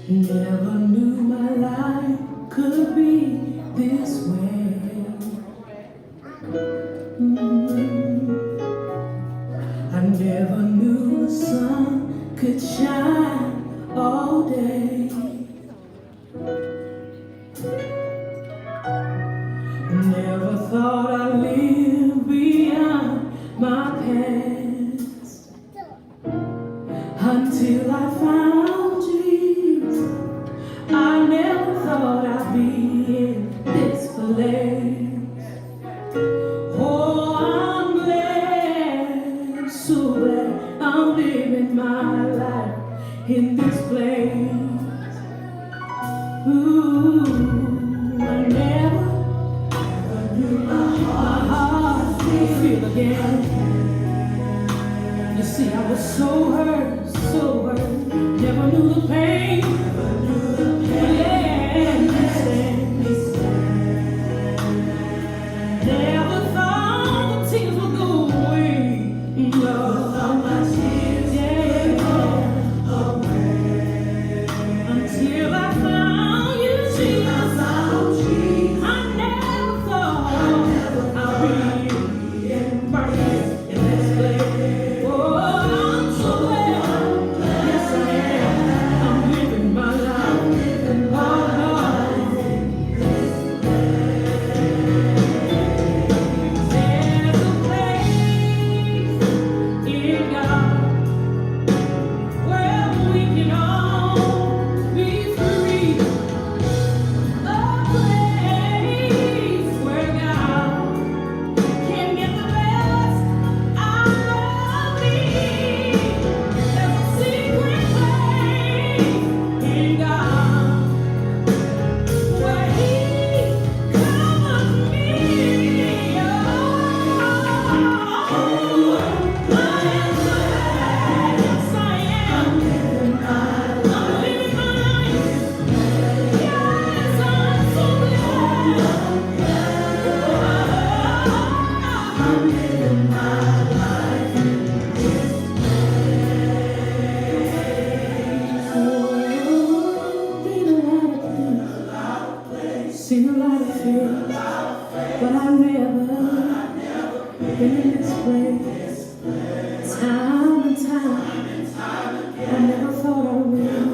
Never knew my life could be this way. I never knew the sun could shine all day. Never thought I'd live beyond my past until I found Jesus. I never thought I'd be in this place. Oh, I'm glad, so glad I'm living my life in this place. Ooh, I never knew my heart could feel again. You see, I was so hurt, never knew the pain. Never thought the tears would go away. Until I found you, Jesus. I never thought I'd be right here in this place. Oh, I'm so glad. Yes, I am. I'm living my life. Seen a lot of fear, but I never been in this place. Time and time, I never thought I would.